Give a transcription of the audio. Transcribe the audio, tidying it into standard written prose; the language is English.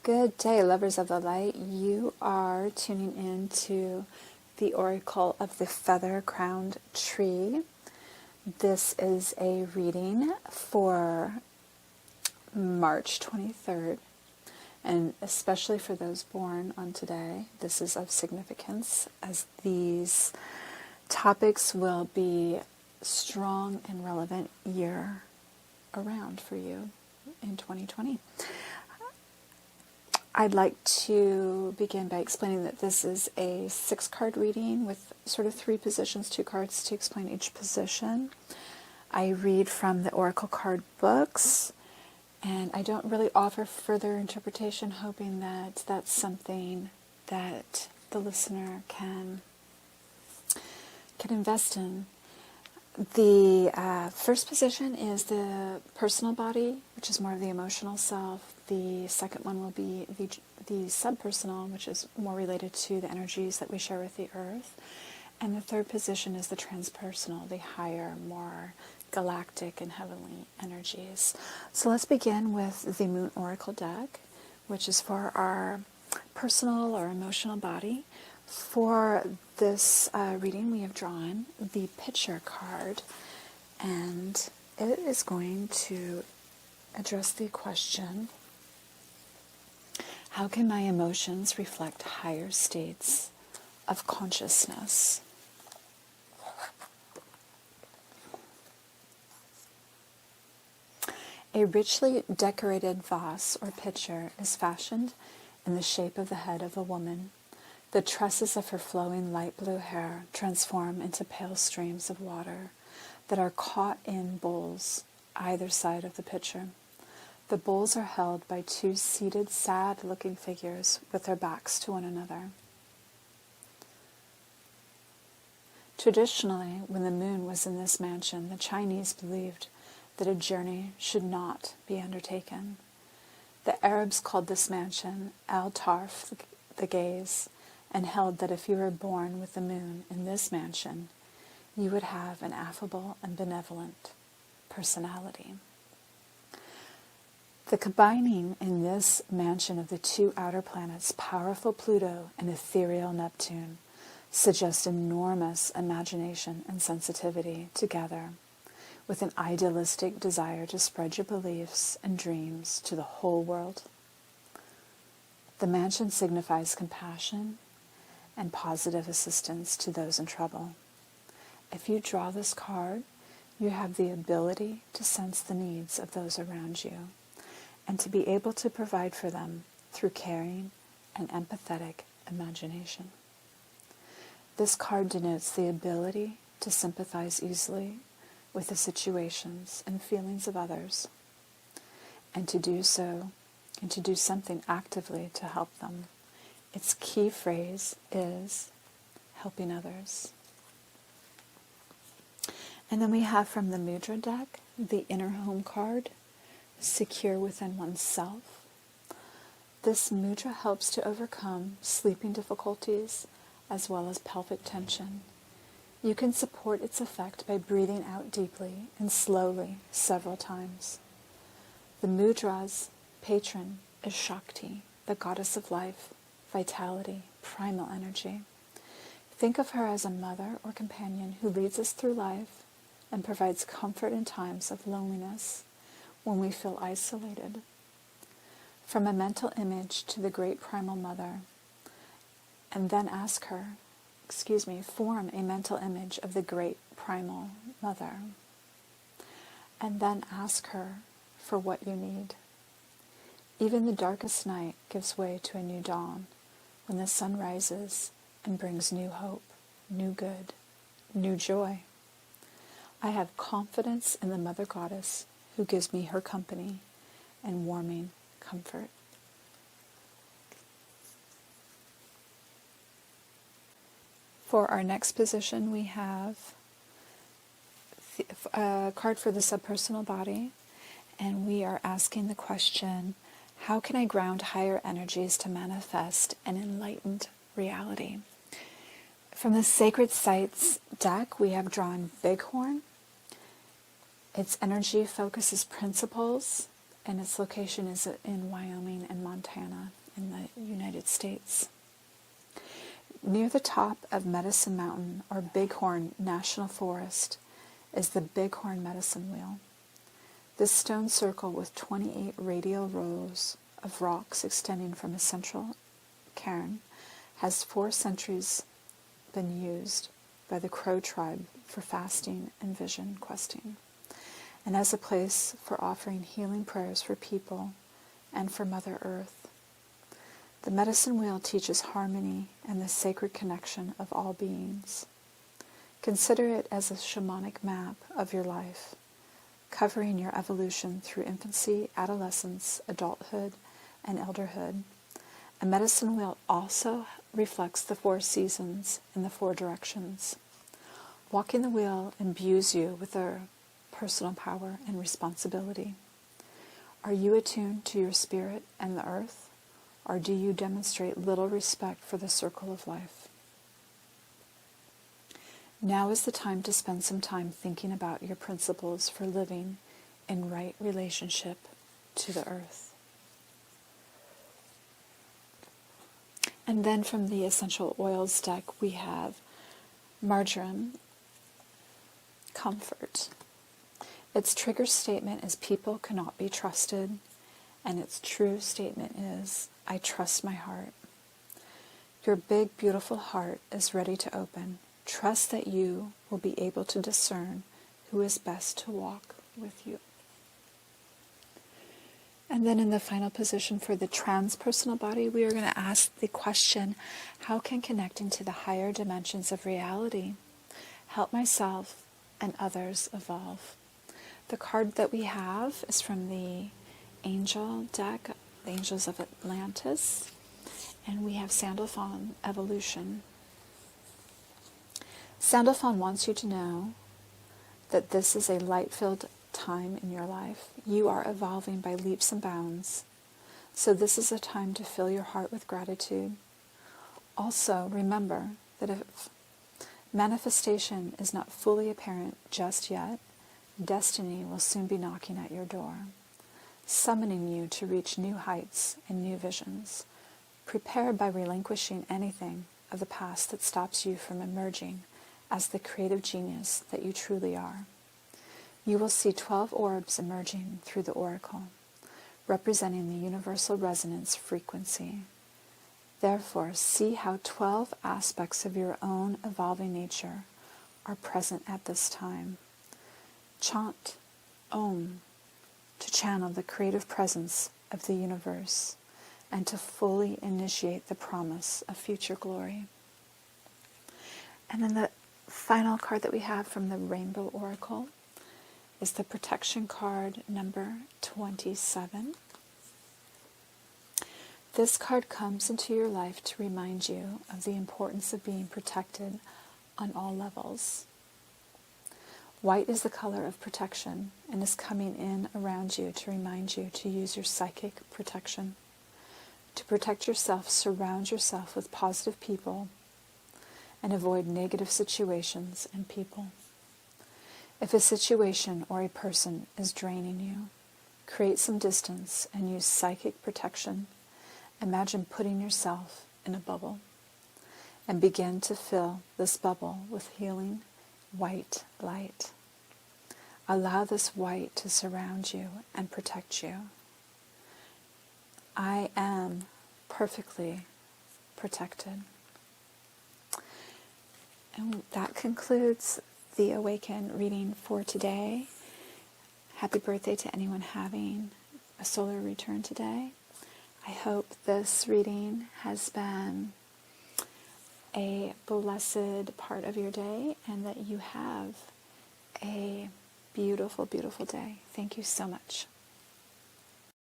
Good day, lovers of the light. You are tuning in to the Oracle of the Feather-Crowned Tree. This is a reading for March 23rd, and especially for those born on today, this is of significance, as these topics will be strong and relevant year around for you in 2020. I'd like to begin by explaining that this is a 6-card reading with sort of 3 positions, 2 cards to explain each position. I read from the Oracle card books, and I don't really offer further interpretation, hoping that that's something that the listener can invest in. The first position is the personal body, which is more of the emotional self. The second one will be the subpersonal, which is more related to the energies that we share with the earth. And the third position is the transpersonal, the higher, more galactic and heavenly energies. So let's begin with the Moon Oracle deck, which is for our personal or emotional body. For this reading, we have drawn the Picture card, and it is going to address the question, how can my emotions reflect higher states of consciousness? A richly decorated vase or pitcher is fashioned in the shape of the head of a woman. The tresses of her flowing light blue hair transform into pale streams of water that are caught in bowls either side of the pitcher. The bowls are held by 2 seated, sad-looking figures with their backs to one another. Traditionally, when the moon was in this mansion, the Chinese believed that a journey should not be undertaken. The Arabs called this mansion Al-Tarf, the gaze, and held that if you were born with the moon in this mansion, you would have an affable and benevolent personality. The combining in this mansion of the 2 outer planets, powerful Pluto and ethereal Neptune, suggests enormous imagination and sensitivity together, with an idealistic desire to spread your beliefs and dreams to the whole world. The mansion signifies compassion and positive assistance to those in trouble. If you draw this card, you have the ability to sense the needs of those around you and to be able to provide for them through caring and empathetic imagination. This card denotes the ability to sympathize easily with the situations and feelings of others, and to do so, and to do something actively to help them. Its key phrase is helping others. And then we have from the Mudra deck, the Inner Home card, secure within oneself. This mudra helps to overcome sleeping difficulties as well as pelvic tension. You can support its effect by breathing out deeply and slowly several times. The mudra's patron is Shakti, the goddess of life, vitality, primal energy. Think of her as a mother or companion who leads us through life and provides comfort in times of loneliness when we feel isolated. From a mental image to the great primal mother, and then form a mental image of the great primal mother, and then ask her for what you need. Even the darkest night gives way to a new dawn when the sun rises and brings new hope, new good, new joy. I have confidence in the Mother Goddess who gives me her company and warming comfort. For our next position, we have a card for the subpersonal body, and we are asking the question, how can I ground higher energies to manifest an enlightened reality? From the Sacred Sites deck, we have drawn Bighorn. Its energy focuses principles and its location is in Wyoming and Montana in the United States. Near the top of Medicine Mountain or Bighorn National Forest is the Bighorn Medicine Wheel. This stone circle with 28 radial rows of rocks extending from a central cairn has 4 centuries been used by the Crow tribe for fasting and vision questing, and as a place for offering healing prayers for people and for Mother Earth. The medicine wheel teaches harmony and the sacred connection of all beings. Consider it as a shamanic map of your life, covering your evolution through infancy, adolescence, adulthood, and elderhood. A medicine wheel also reflects the 4 seasons in the 4 directions. Walking the wheel imbues you with a personal power and responsibility. Are you attuned to your spirit and the earth, or do you demonstrate little respect for the circle of life? Now is the time to spend some time thinking about your principles for living in right relationship to the earth. And then from the essential oils deck, we have marjoram, comfort. Its trigger statement is people cannot be trusted, and its true statement is, I trust my heart. Your big, beautiful heart is ready to open. Trust that you will be able to discern who is best to walk with you. And then in the final position for the transpersonal body, we are going to ask the question, how can connecting to the higher dimensions of reality help myself and others evolve? The card that we have is from the angel deck, the Angels of Atlantis, and we have Sandalphon Evolution. Sandalphon wants you to know that this is a light-filled time in your life. You are evolving by leaps and bounds. So this is a time to fill your heart with gratitude. Also, remember that if manifestation is not fully apparent just yet, destiny will soon be knocking at your door, summoning you to reach new heights and new visions. Prepare by relinquishing anything of the past that stops you from emerging as the creative genius that you truly are. You will see 12 orbs emerging through the oracle, representing the universal resonance frequency. Therefore, see how 12 aspects of your own evolving nature are present at this time. Chant Om to channel the creative presence of the universe and to fully initiate the promise of future glory. And then the final card that we have from the Rainbow Oracle is the protection card number 27. This card comes into your life to remind you of the importance of being protected on all levels. White is the color of protection and is coming in around you to remind you to use your psychic protection. To protect yourself, surround yourself with positive people and avoid negative situations and people. If a situation or a person is draining you, create some distance and use psychic protection. Imagine putting yourself in a bubble and begin to fill this bubble with healing white light. Allow this white to surround you and protect you. I am perfectly protected. And that concludes the Awaken reading for today. Happy birthday to anyone having a solar return today. I hope this reading has been a blessed part of your day and that you have a beautiful, beautiful day. Thank you so much.